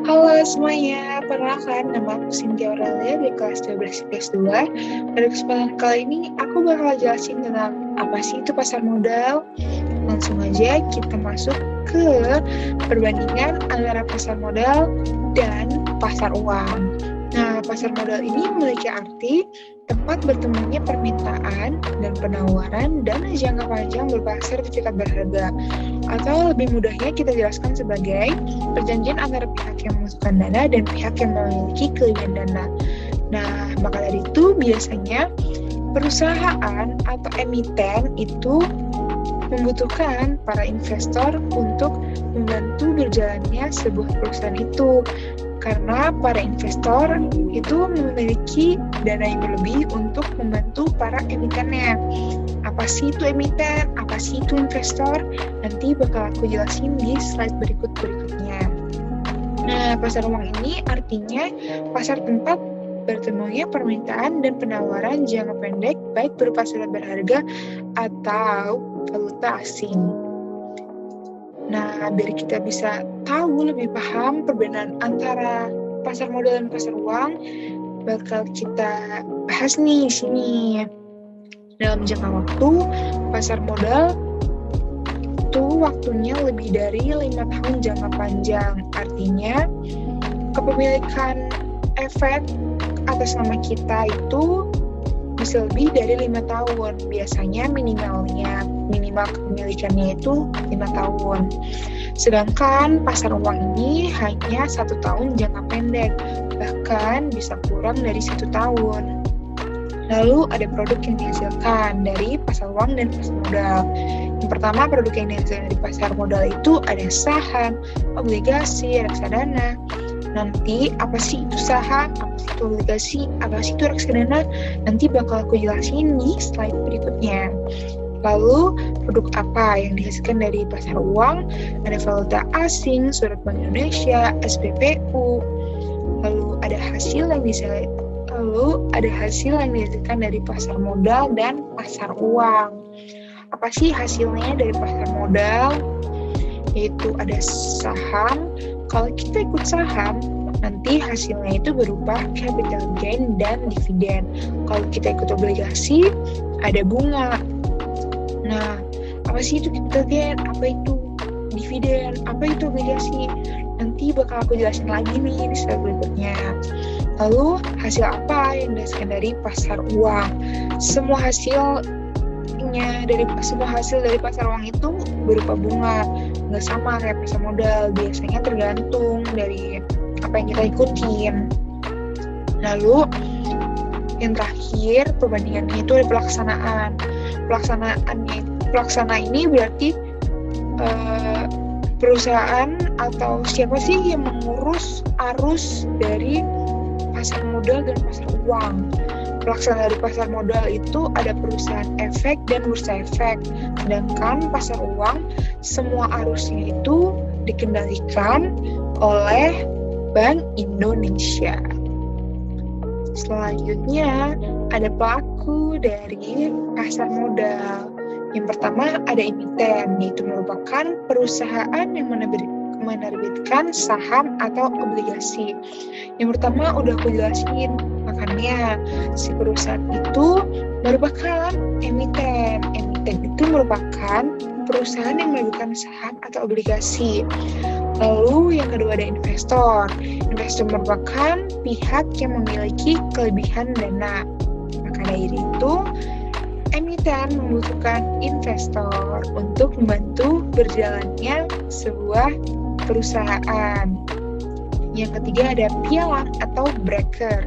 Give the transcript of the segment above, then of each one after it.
Halo semuanya, perkenalkan nama aku Cynthia Aurelia dari kelas 12 IPS 2. Pada kesempatan kali ini, aku bakal jelasin tentang apa sih itu pasar modal. Langsung aja kita masuk ke perbandingan antara pasar modal dan pasar uang. Nah, pasar modal ini memiliki arti tempat bertemunya permintaan dan penawaran dana jangka panjang berupa sertifikat berharga. Atau lebih mudahnya kita jelaskan sebagai perjanjian antara pihak yang membutuhkan dana dan pihak yang memiliki kelebihan dana. Nah, maka dari itu biasanya perusahaan atau emiten itu membutuhkan para investor untuk membantu berjalannya sebuah perusahaan itu. Karena para investor itu memiliki dana yang berlebih untuk membantu para emitennya. Apa sih itu emiten? Apa sih itu investor? Nanti bakal aku jelasin di slide berikutnya. Nah, pasar uang ini artinya pasar tempat bertemunya permintaan dan penawaran jangka pendek baik berupa surat berharga atau valuta asing. Nah, biar kita bisa tahu lebih paham perbedaan antara pasar modal dan pasar uang, bakal kita bahas nih di sini. Dalam jangka waktu, pasar modal itu waktunya lebih dari 5 tahun jangka panjang. Artinya, kepemilikan efek atas nama kita itu bisa lebih dari 5 tahun. Biasanya minimal kepemilikannya itu 5 tahun. Sedangkan pasar uang ini hanya 1 tahun jangka pendek, bahkan bisa kurang dari 1 tahun. Lalu ada produk yang dihasilkan dari pasar uang dan pasar modal. Yang pertama, produk yang dihasilkan dari pasar modal itu ada saham, obligasi, reksadana. Nanti apa sih itu saham, apa sih itu obligasi, apa sih itu reksadana, nanti bakal aku jelasin di slide berikutnya. Lalu produk apa yang dihasilkan dari pasar uang? Ada valuta asing, surat Bank Indonesia, SPPU. Lalu ada hasil yang dihasilkan dari pasar modal dan pasar uang. Apa sih hasilnya dari pasar modal? Yaitu ada saham. Kalau kita ikut saham, nanti hasilnya itu berupa capital gain dan dividen. Kalau kita ikut obligasi, ada bunga. Nah, apa sih itu capital gain? Apa itu dividen? Apa itu obligasi? Nanti bakal aku jelasin lagi nih di slide berikutnya. Lalu, hasil apa yang dihasilkan dari pasar uang? Semua hasil dari pasar uang itu berupa bunga, nggak sama kayak pasar modal. Biasanya tergantung dari apa yang kita ikutin. Lalu yang terakhir perbandingannya itu ada pelaksanaan. Pelaksana ini berarti perusahaan atau siapa sih yang mengurus arus dari pasar modal dan pasar uang. Pelaksana dari pasar modal itu ada perusahaan efek dan bursa efek. Sedangkan pasar uang, semua arusnya itu dikendalikan oleh Bank Indonesia. Selanjutnya, ada pelaku dari pasar modal. Yang pertama ada emiten, yaitu merupakan perusahaan yang menerbitkan saham atau obligasi. Yang pertama udah aku jelasin, makanya si perusahaan itu merupakan emiten. Emiten itu merupakan perusahaan yang menerbitkan saham atau obligasi. Lalu yang kedua ada investor. Investor merupakan pihak yang memiliki kelebihan dana. Maka dari itu, emiten membutuhkan investor untuk membantu berjalannya sebuah perusahaan. Yang ketiga ada pialang atau broker,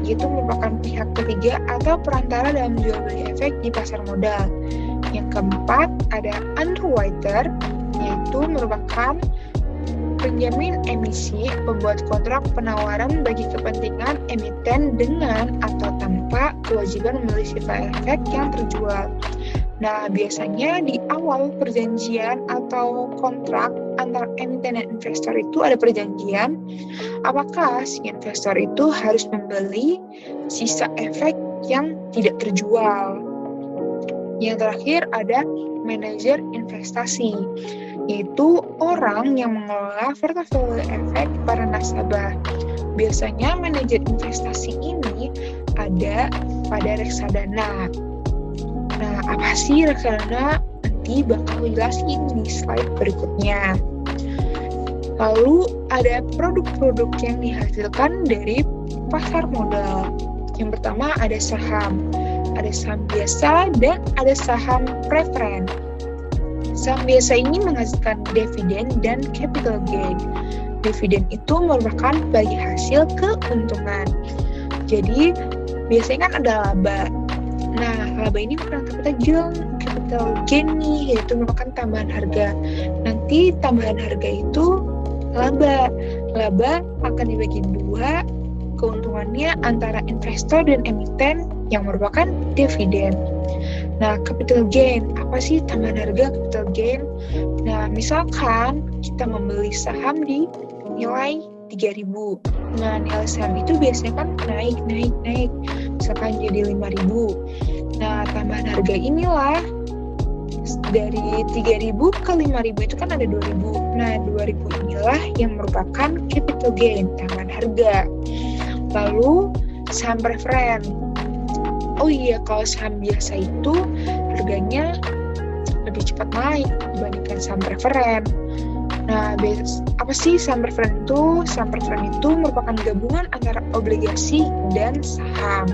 yaitu merupakan pihak ketiga atau perantara dalam jual beli efek di pasar modal. Yang keempat ada underwriter, yaitu merupakan penjamin emisi, pembuat kontrak penawaran bagi kepentingan emiten dengan atau tanpa kewajiban membeli sifat efek yang terjual. Nah, biasanya di awal perjanjian atau kontrak antara emiten dan investor itu ada perjanjian apakah si investor itu harus membeli sisa efek yang tidak terjual. Yang terakhir ada manajer investasi. yaitu orang yang mengelola portofolio efek para nasabah. Biasanya manajer investasi ini ada pada reksadana. Nah, apa sih reksadana? Nanti bakal jelasin di slide berikutnya. Lalu ada produk-produk yang dihasilkan dari pasar modal. Yang pertama ada saham biasa dan ada saham preferen. Saham biasa ini menghasilkan dividen dan capital gain. Dividen itu merupakan bagi hasil keuntungan. Jadi biasanya kan ada laba. Nah, laba ini bukan capital gain nih, yaitu merupakan tambahan harga. Nanti tambahan harga itu laba. Laba akan dibagi dua, keuntungannya antara investor dan emiten yang merupakan dividen. Nah, capital gain, apa sih tambahan harga capital gain? Nah, misalkan kita membeli saham di nilai 3.000. Nah, nilai saham itu biasanya kan naik. Misalkan jadi 5.000. Nah, tambahan harga inilah dari 3.000 ke 5.000 itu kan ada 2.000. Nah, 2.000 inilah yang merupakan capital gain, tambahan harga. Lalu, saham preferen. Oh iya, kalau saham biasa itu harganya lebih cepat naik dibandingkan saham preferen. Nah, apa sih saham preferen itu? Saham preferen itu merupakan gabungan antara obligasi dan saham.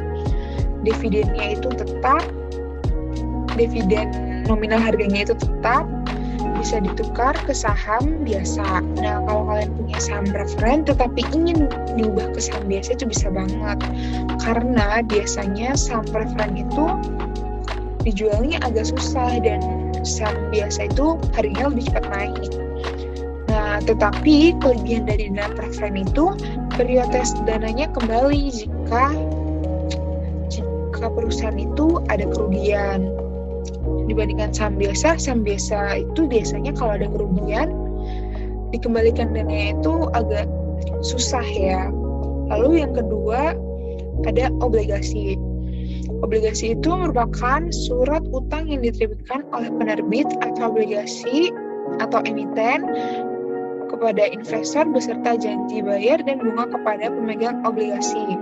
Dividennya itu tetap, dividen nominal harganya itu tetap, bisa ditukar ke saham biasa. Nah, kalau kalian punya saham preferen tetapi ingin diubah ke saham biasa itu bisa banget. Karena biasanya saham preferen itu dijualnya agak susah dan saham biasa itu harganya lebih cepat naik. Nah, tetapi kelebihan dari dana preferen itu prioritas dananya kembali jika perusahaan itu ada kerugian. Dibandingkan saham biasa itu biasanya kalau ada kerugian dikembalikan dananya itu agak susah ya. Lalu yang kedua ada obligasi. Obligasi itu merupakan surat utang yang diterbitkan oleh penerbit atau obligasi atau emiten kepada investor beserta janji bayar dan bunga kepada pemegang obligasi.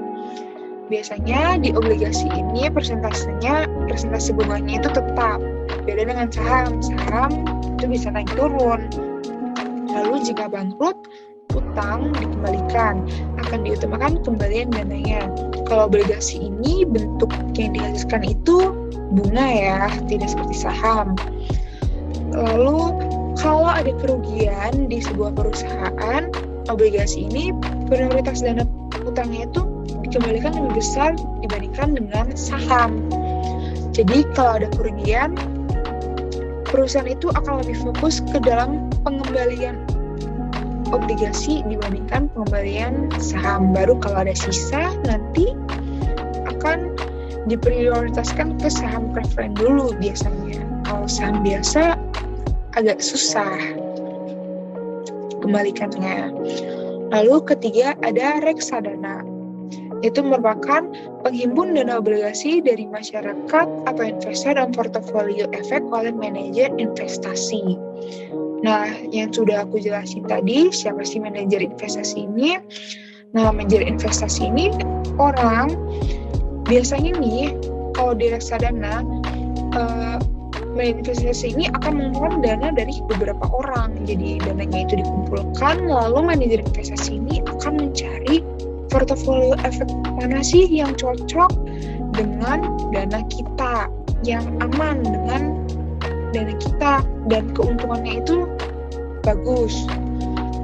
Biasanya di obligasi ini persentase bunganya itu tetap. Beda dengan saham itu bisa naik turun. Lalu jika bangkrut, utang dikembalikan, akan diutamakan kembalian dananya. Kalau obligasi ini bentuk yang dihasilkan itu bunga ya, tidak seperti saham. Lalu kalau ada kerugian di sebuah perusahaan, obligasi ini prioritas dana utangnya itu dikembalikan lebih besar dibandingkan dengan saham. Jadi kalau ada kerugian, perusahaan itu akan lebih fokus ke dalam pengembalian obligasi dibandingkan pengembalian saham. Baru kalau ada sisa nanti akan diprioritaskan ke saham preferen dulu biasanya. Kalau saham biasa agak susah kembalikannya. Lalu ketiga ada reksadana. Itu merupakan penghimpun dana obligasi dari masyarakat atau investor dalam portofolio efek oleh manajer investasi. Nah, yang sudah aku jelasin tadi, siapa sih manajer investasi ini? Nah, manajer investasi ini orang, biasanya nih, kalau di reksadana, manajer investasi ini akan mengumpulkan dana dari beberapa orang. Jadi, dananya itu dikumpulkan, lalu manajer investasi ini akan mencari portofolio efek mana sih yang cocok dengan dana kita, yang aman dengan dana kita, dan keuntungannya itu bagus.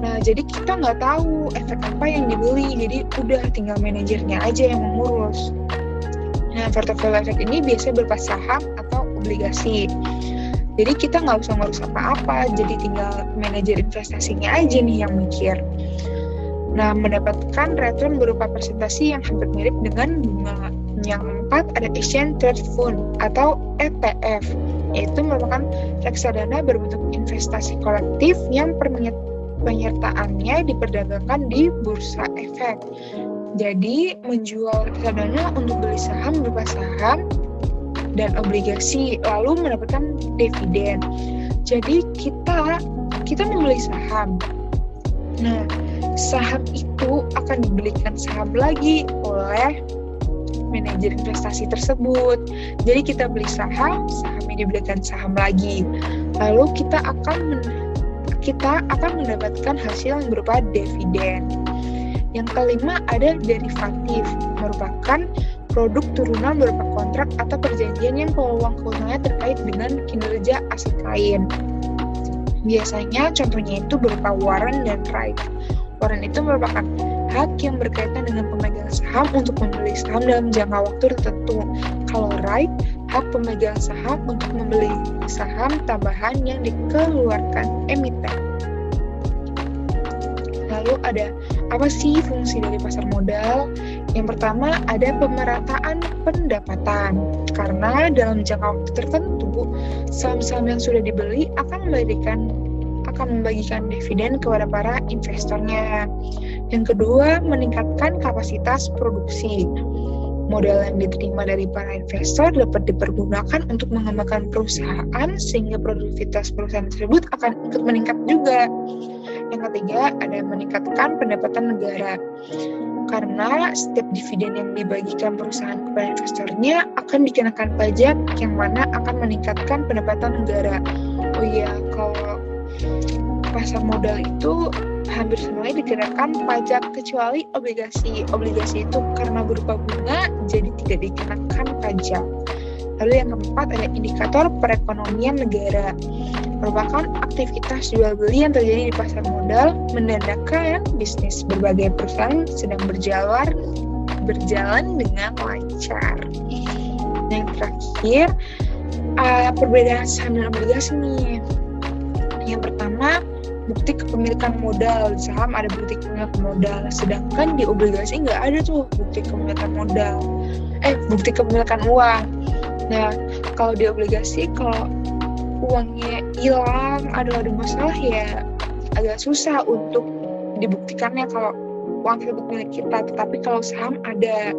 Nah, jadi kita nggak tahu efek apa yang dibeli, jadi udah tinggal manajernya aja yang mengurus. Nah, portofolio efek ini biasanya berupa saham atau obligasi. Jadi kita nggak usah ngurus apa-apa, jadi tinggal manajer investasinya aja nih yang mikir. Nah, mendapatkan return berupa presentasi yang hampir mirip dengan bunga. Yang keempat ada Exchange Traded Fund atau ETF, yaitu merupakan reksadana berbentuk investasi kolektif yang penyertaannya diperdagangkan di bursa efek. Jadi, menjual reksadana untuk beli saham berupa saham dan obligasi, lalu mendapatkan dividen. Jadi, kita kita membeli saham. Nah, saham itu akan dibelikan saham lagi oleh manajer investasi tersebut. Jadi kita beli saham, sahamnya dibelikan saham lagi. Lalu kita akan mendapatkan hasil yang berupa dividen. Yang kelima ada derivatif, merupakan produk turunan berupa kontrak atau perjanjian yang peluang keuntungannya terkait dengan kinerja aset lain. Biasanya contohnya itu berupa warrant dan right. Warrant itu merupakan hak yang berkaitan dengan pemegang saham untuk membeli saham dalam jangka waktu tertentu. Kalau right, hak pemegang saham untuk membeli saham tambahan yang dikeluarkan emiten. Lalu ada apa sih fungsi dari pasar modal? Yang pertama ada pemerataan pendapatan. Karena dalam jangka waktu tertentu, saham-saham yang sudah dibeli akan membagikan dividen kepada para investornya. Yang kedua, meningkatkan kapasitas produksi. Modal yang diterima dari para investor dapat dipergunakan untuk mengembangkan perusahaan sehingga produktivitas perusahaan tersebut akan ikut meningkat juga. Yang ketiga, ada meningkatkan pendapatan negara. Karena setiap dividen yang dibagikan perusahaan kepada investornya akan dikenakan pajak yang mana akan meningkatkan pendapatan negara. Oh iya, kalau pasar modal itu hampir semuanya dikenakan pajak kecuali obligasi. Obligasi itu karena berupa bunga jadi tidak dikenakan pajak. Lalu yang keempat ada indikator perekonomian negara. Merupakan aktivitas jual beli yang terjadi di pasar modal menandakan bisnis berbagai perusahaan sedang berjalan dengan lancar. Yang terakhir perbedaan saham dan obligasi nih. Yang pertama, bukti kepemilikan modal. Di saham ada bukti kepemilikan modal, sedangkan di obligasi nggak ada tuh bukti kepemilikan modal. Bukti kepemilikan uang. Nah, kalau di obligasi, kalau uangnya hilang, ada masalah ya agak susah untuk dibuktikannya kalau uang tersebut milik kita. Tetapi kalau saham ada.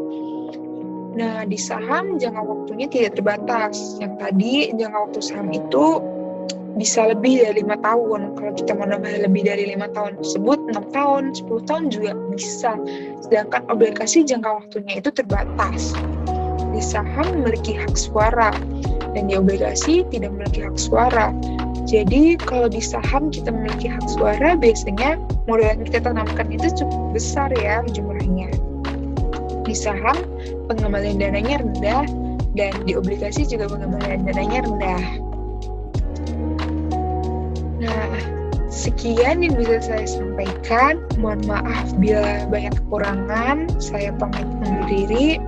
Nah, di saham jangka waktunya tidak terbatas. Yang tadi jangka waktu saham itu bisa lebih dari 5 tahun. Kalau kita mau nambah lebih dari 5 tahun tersebut, 6 tahun, 10 tahun juga bisa. Sedangkan obligasi jangka waktunya itu terbatas. Di saham memiliki hak suara, dan di obligasi tidak memiliki hak suara. Jadi kalau di saham kita memiliki hak suara, biasanya modal yang kita tanamkan itu cukup besar ya jumlahnya. Di saham pengembalian dananya rendah, dan di obligasi juga pengembalian dananya rendah. Nah, sekian yang bisa saya sampaikan. Mohon maaf bila banyak kekurangan. Saya pamit undur diri.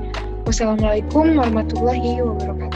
Wassalamualaikum warahmatullahi wabarakatuh.